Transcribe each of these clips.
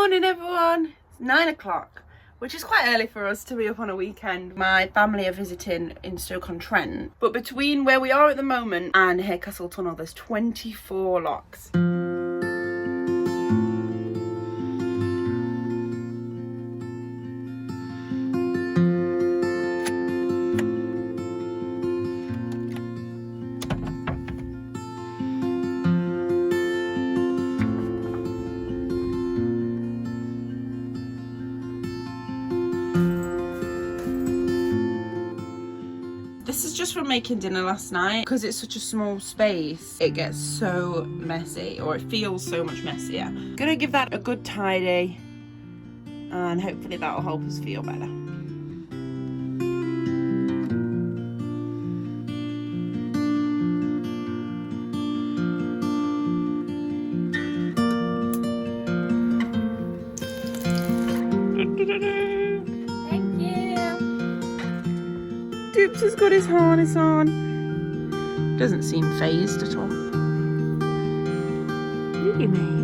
Morning everyone, it's 9 o'clock, which is quite early for us to be up on a weekend. My family are visiting in Stoke-on-Trent, but between where we are at the moment and Harecastle Tunnel there's 24 locks. This is just from making dinner last night. Because it's such a small space, it gets so messy, or it feels so much messier. Gonna give that a good tidy, and hopefully that'll help us feel better. Dupes has got his harness on. Doesn't seem phased at all. Look at me.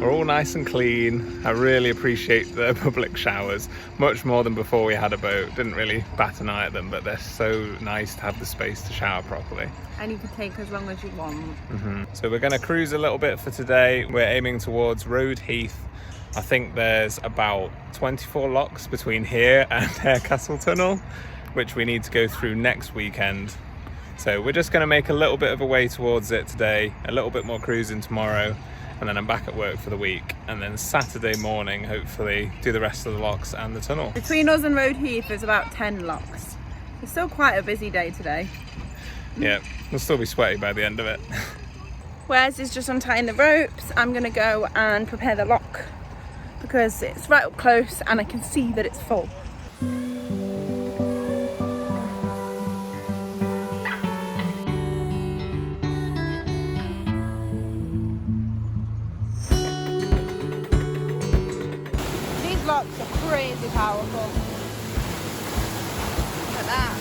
We're all nice and clean. I really appreciate the public showers, much more than before we had a boat. Didn't really bat an eye at them, but they're so nice to have the space to shower properly. And you can take as long as you want. So we're going to cruise a little bit for today. We're aiming towards Road Heath. I think there's about 24 locks between here and Harecastle Tunnel, which we need to go through next weekend. So we're just going to make a little bit of a way towards it today, a little bit more cruising tomorrow, and then I'm back at work for the week. And then Saturday morning, hopefully, do the rest of the locks and the tunnel. Between us and Road Heath there's about 10 locks. It's still quite a busy day today. Yeah, we'll still be sweaty by the end of it. Wes is just untying the ropes. I'm gonna go and prepare the lock because it's right up close and I can see that it's full. These locks are crazy powerful. Look at that.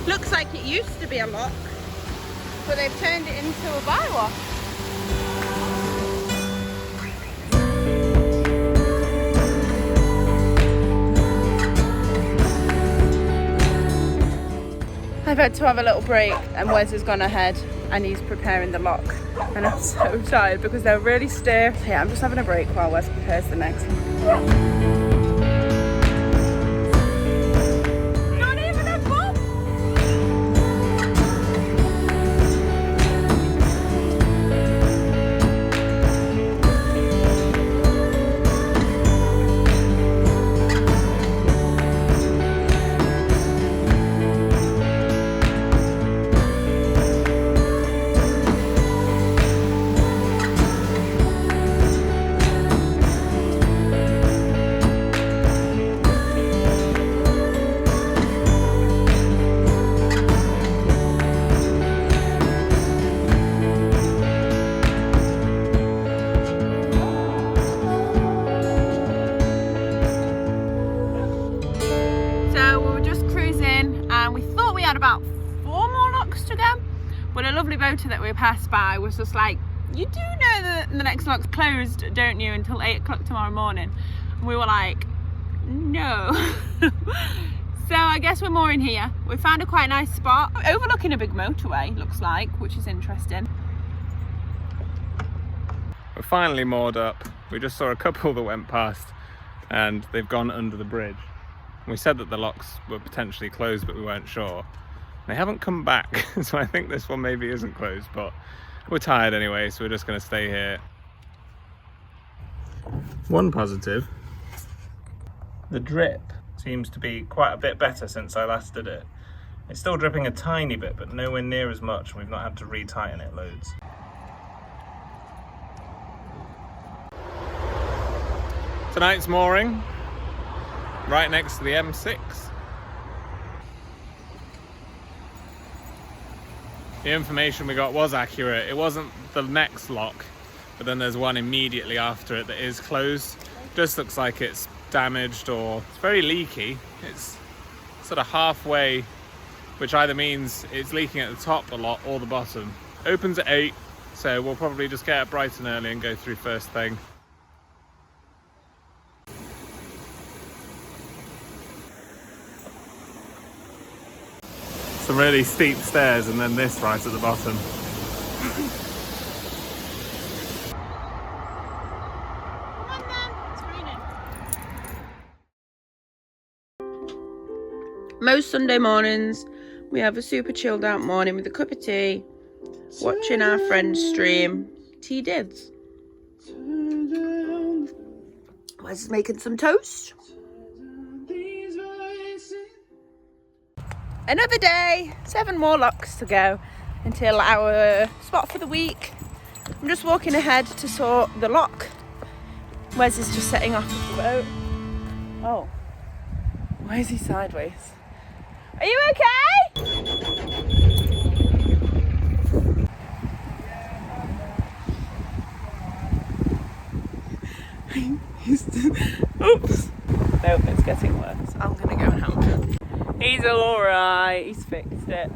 Looks like it used to be a lock, but they've turned it into a bywash. I've had to have a little break and Wes has gone ahead and he's preparing the lock, and I'm so tired because they're really stiff. Yeah, I'm just having a break while Wes prepares the next one. But a lovely boater that we passed by was just like, you do know that the next lock's closed, don't you, until 8 o'clock tomorrow morning? And we were like, no. So I guess we're mooring here. We found a quite nice spot overlooking a big motorway, looks like, which is interesting. We're finally moored up. We just saw a couple that went past and they've gone under the bridge. We said that the locks were potentially closed, but we weren't sure. They haven't come back, so I think this one maybe isn't closed, but we're tired anyway, so we're just going to stay here. One positive, the drip seems to be quite a bit better since I last did it. It's still dripping a tiny bit, but nowhere near as much. We've not had to retighten it loads. Tonight's mooring, right next to the M6. The information we got was accurate. It wasn't the next lock, but then there's one immediately after it that is closed. Just looks like it's damaged or it's very leaky. It's sort of halfway, which either means it's leaking at the top a lot or the bottom. Opens at 8, so we'll probably just get up bright and early and go through first thing. Some really steep stairs and then this right at the bottom. Most Sunday mornings we have a super chilled out morning with a cup of tea, watching our friends stream tea dids. Wes is making some toast. Another day, 7 more locks to go until our spot for the week. I'm just walking ahead to sort the lock. Wes is just setting off with the boat. Oh, why is he sideways? Are you okay? Oops. Nope, it's getting worse. I'm gonna go and help him. He's alright, he's fixed it.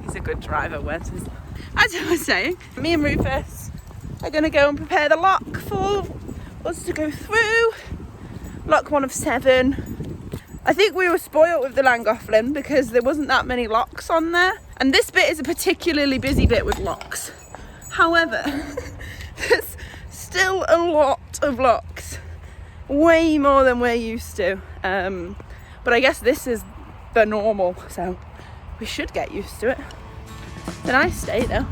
He's a good driver, Wes is. As I was saying, me and Rufus are gonna go and prepare the lock for us to go through. Lock 1 of 7. I think we were spoilt with the Langolflin because there wasn't that many locks on there. And this bit is a particularly busy bit with locks. However, there's still a lot of locks. Way more than we're used to. But I guess this is the normal, so we should get used to it. It's a nice day though.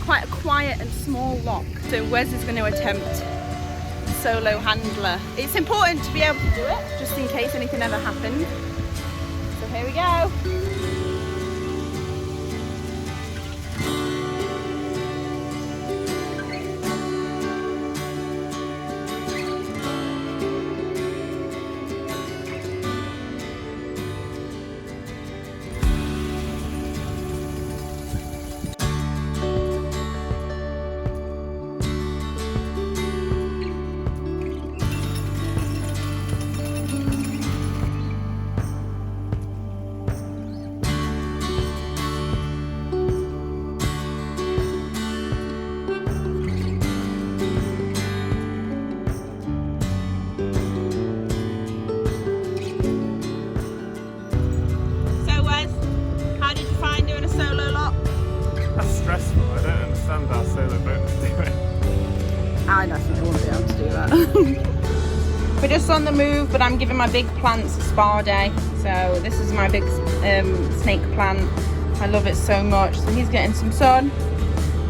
Quite a quiet and small lock, so Wes is going to attempt solo handler. It's important to be able to do it just in case anything ever happened. So here we go. How solo boats do it. I definitely won't be able to do that. We're just on the move, but I'm giving my big plants a spa day. So this is my big snake plant. I love it so much. So he's getting some sun.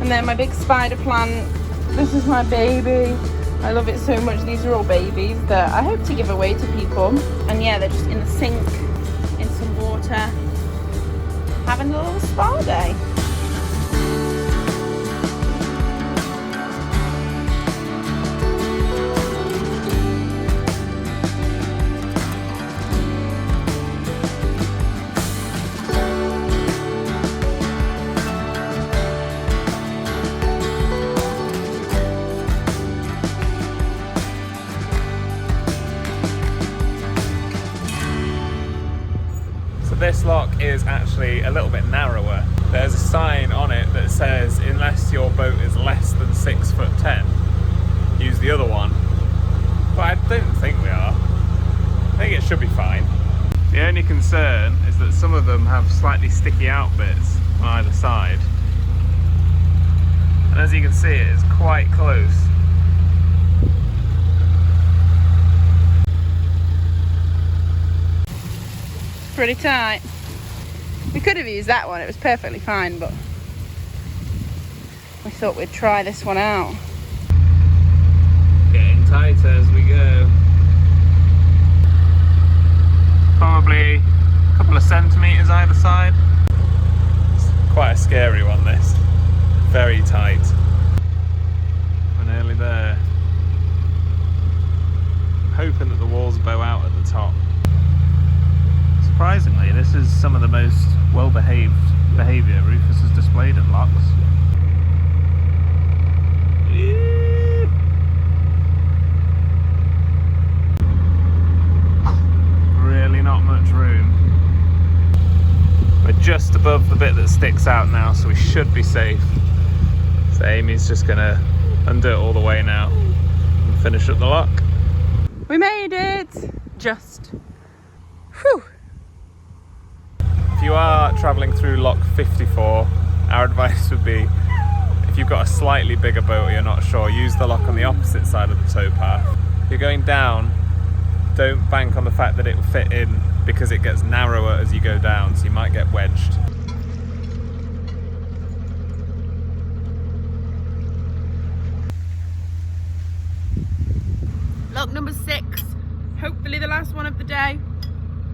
And then my big spider plant. This is my baby. I love it so much. These are all babies that I hope to give away to people. And yeah, they're just in the sink, in some water, having a little spa day. This lock is actually a little bit narrower. There's a sign on it that says unless your boat is less than 6'10", use the other one. But I don't think we are. I think it should be fine. The only concern is that some of them have slightly sticky out bits on either side. And as you can see, it is quite close. Pretty tight. We could have used that one, it was perfectly fine, but we thought we'd try this one out. Getting tighter as we go. Probably a couple of centimetres either side. It's quite a scary one, this. Very tight. We're nearly there. I'm hoping that the walls bow out at the top. Surprisingly, this is some of the most well-behaved behaviour Rufus has displayed at locks. Really not much room. We're just above the bit that sticks out now, so we should be safe. So Amy's just gonna undo it all the way now and finish up the lock. We made it! Just. Whew! If you are travelling through lock 54, our advice would be, if you've got a slightly bigger boat or you're not sure, use the lock on the opposite side of the tow path. If you're going down, don't bank on the fact that it will fit in, because it gets narrower as you go down, so you might get wedged. Lock number 6, hopefully the last one of the day.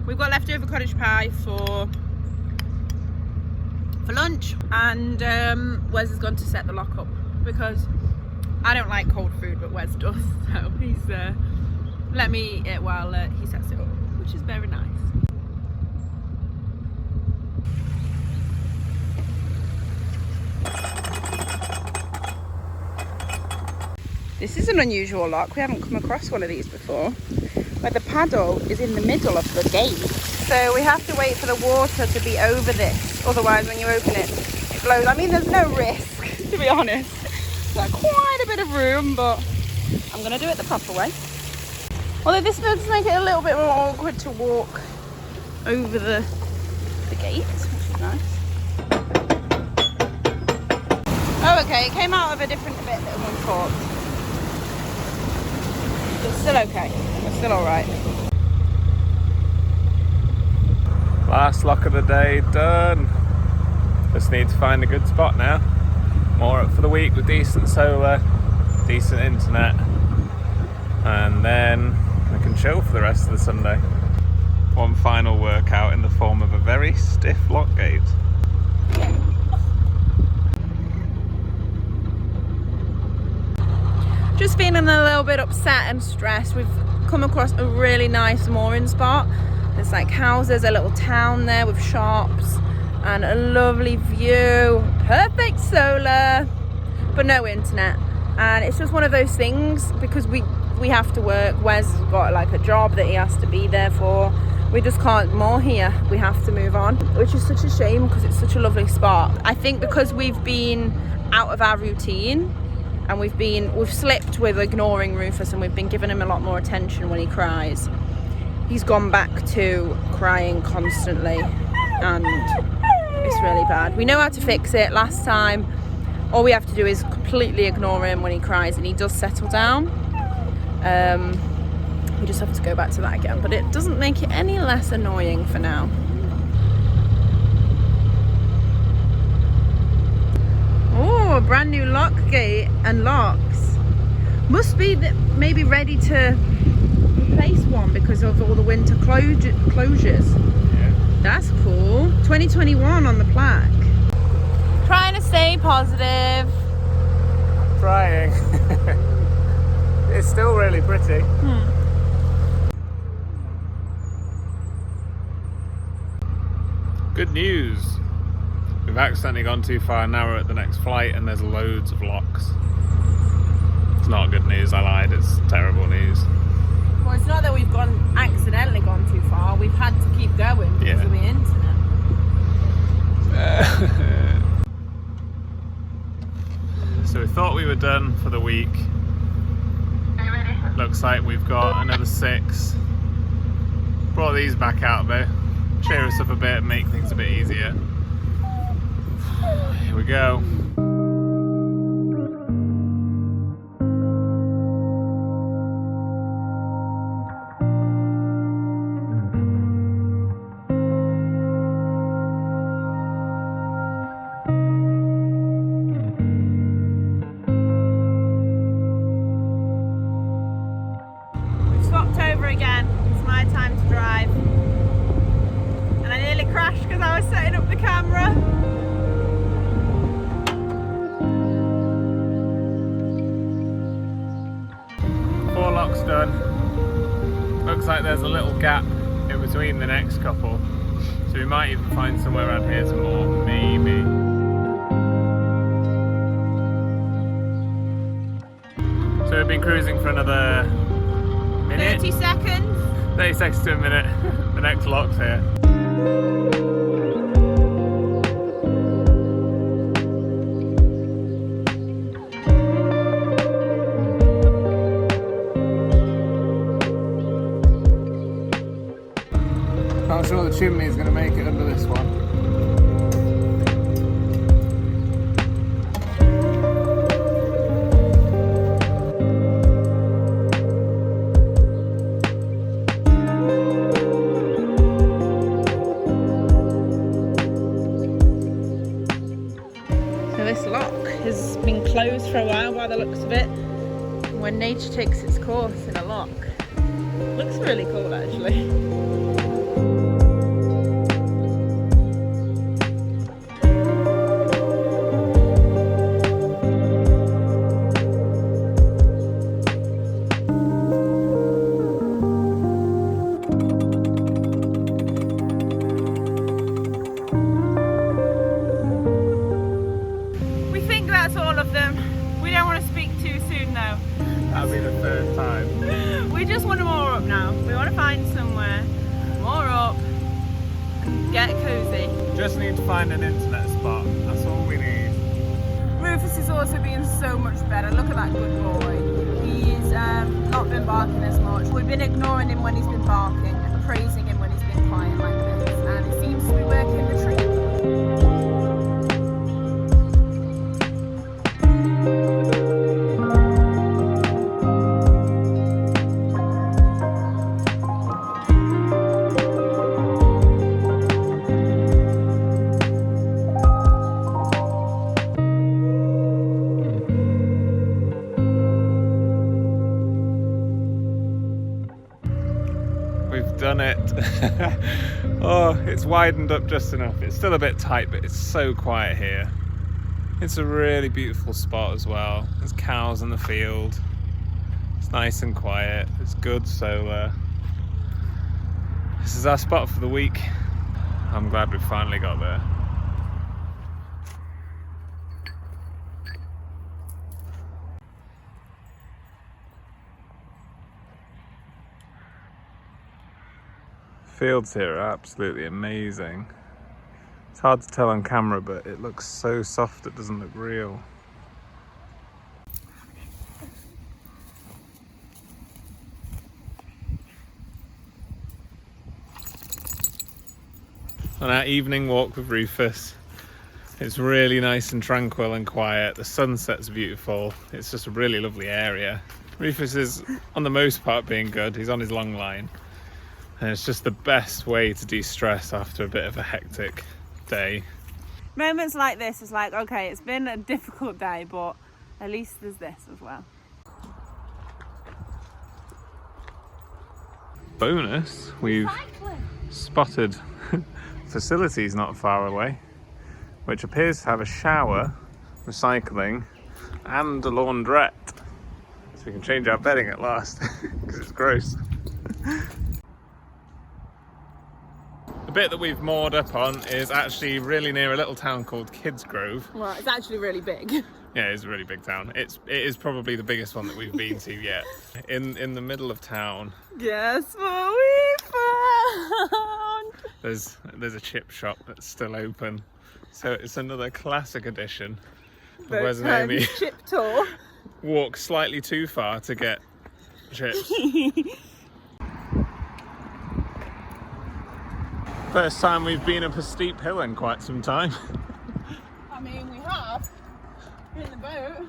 We've got leftover cottage pie for lunch, and Wes has gone to set the lock up because I don't like cold food, but Wes does, so he's let me eat it while he sets it up, which is very nice. This is an unusual lock. We haven't come across one of these before, where the paddle is in the middle of the gate. So we have to wait for the water to be over this, otherwise when you open it, it blows. I mean, there's no risk, to be honest. There's quite a bit of room, but I'm gonna do it the proper way. Although this does make it a little bit more awkward to walk over the gate, which is nice. Oh, okay, it came out of a different bit that was uncorked. It's still okay, we're still alright. Last lock of the day done. Just need to find a good spot now. More up for the week with decent solar, decent internet, and then I can chill for the rest of the Sunday. One final workout in the form of a very stiff lock gate. Just feeling a little bit upset and stressed. We've come across a really nice mooring spot. There's like houses, a little town there with shops and a lovely view. Perfect solar, but no internet. And it's just one of those things, because we have to work. Wes got like a job that he has to be there for. We just can't moor here. We have to move on, which is such a shame because it's such a lovely spot. I think because we've been out of our routine and we've slipped with ignoring Rufus, and we've been giving him a lot more attention when he cries. He's gone back to crying constantly, and it's really bad. We know how to fix it. Last time, all we have to do is completely ignore him when he cries, and he does settle down. We just have to go back to that again, but it doesn't make it any less annoying for now. Oh, a brand new lock gate and locks. Must be maybe ready to replace one because of all the winter closures. Yeah. That's cool. 2021 on the plaque. Trying to stay positive. Trying. It's still really pretty. Good news. We've accidentally gone too far narrow at the next flight and there's loads of locks. It's not good news, I lied, it's terrible news. Well, it's not that we've accidentally gone too far, we've had to keep going because of the internet. So we thought we were done for the week. Are you ready? Looks like we've got another 6. Brought these back out though. Cheer us up a bit and make things a bit easier. Here we go. We've swapped over again. It's my time to drive. And I nearly crashed because I was setting up the camera. Locks done. Looks like there's a little gap in between the next couple, so we might even find somewhere around here some more, maybe. So we've been cruising for another minute. 30 seconds. 30 seconds to a minute. The next lock's here. Not sure the chimney is going to make it under this one. So this lock has been closed for a while by the looks of it. When nature takes its course in a lock. Looks really cool actually. All of them. We don't want to speak too soon though. That'll be the third time. We just want to moor up now. We want to find somewhere, moor up and get cozy. Just need to find an internet spot. That's all we need. Rufus is also being so much better. Look at that good boy. He's not been barking as much. We've been ignoring him when he's been barking and praising him when he's been quiet like this, and it seems to be working the treat. We've done it. Oh, it's widened up just enough. It's still a bit tight, but it's so quiet here. It's a really beautiful spot as well. There's cows in the field. It's nice and quiet. It's good. So this is our spot for the week. I'm glad we finally got there. Fields here are absolutely amazing. It's hard to tell on camera, but it looks so soft it doesn't look real. On our evening walk with Rufus, it's really nice and tranquil and quiet. The sunset's beautiful. It's just a really lovely area. Rufus is, on the most part, being good. He's on his long line. And it's just the best way to de-stress after a bit of a hectic day. Moments like this is like, okay, it's been a difficult day, but at least there's this as well. Bonus, we've spotted facilities not far away, which appears to have a shower, recycling, and a laundrette. So we can change our bedding at last, because it's gross. The bit that we've moored up on is actually really near a little town called Kidsgrove. Well, it's actually really big. Yeah, it's a really big town. It is probably the biggest one that we've been to yet. In the middle of town. Guess what we found? There's a chip shop that's still open. So it's another classic edition of Wes and Amy chip tour. walk slightly too far to get chips. First time we've been up a steep hill in quite some time. I mean, we have in the boat.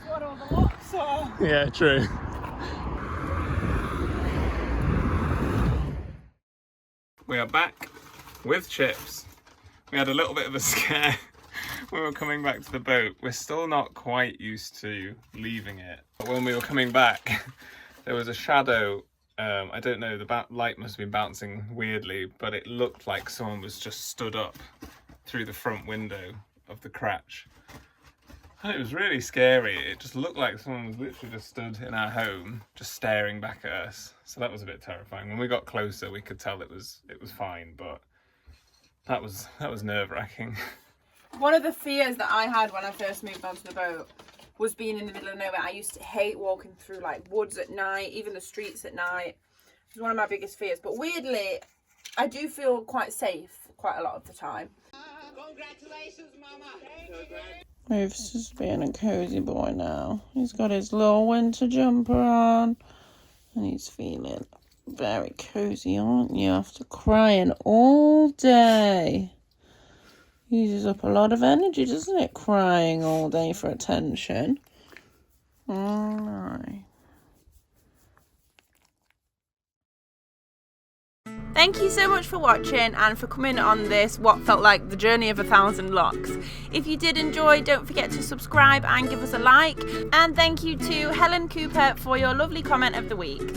What all the locks are. Yeah, true. We are back with chips. We had a little bit of a scare when we were coming back to the boat. We're still not quite used to leaving it. But when we were coming back, there was a shadow. I don't know, the light must have been bouncing weirdly, but it looked like someone was just stood up through the front window of the cratch. And it was really scary. It just looked like someone was literally just stood in our home, just staring back at us. So that was a bit terrifying. When we got closer, we could tell it was fine, but that was nerve-wracking. One of the fears that I had when I first moved onto the boat was being in the middle of nowhere. I used to hate walking through like woods at night, even the streets at night. It was one of my biggest fears. But weirdly, I do feel quite safe quite a lot of the time. Congratulations, Mama. Rufus is being a cozy boy now. He's got his little winter jumper on and he's feeling very cozy, aren't you? After crying all day. Uses up a lot of energy, doesn't it? Crying all day for attention. Alright. Thank you so much for watching and for coming on this, what felt like the journey of 1,000 locks. If you did enjoy, don't forget to subscribe and give us a like. And thank you to Helen Cooper for your lovely comment of the week.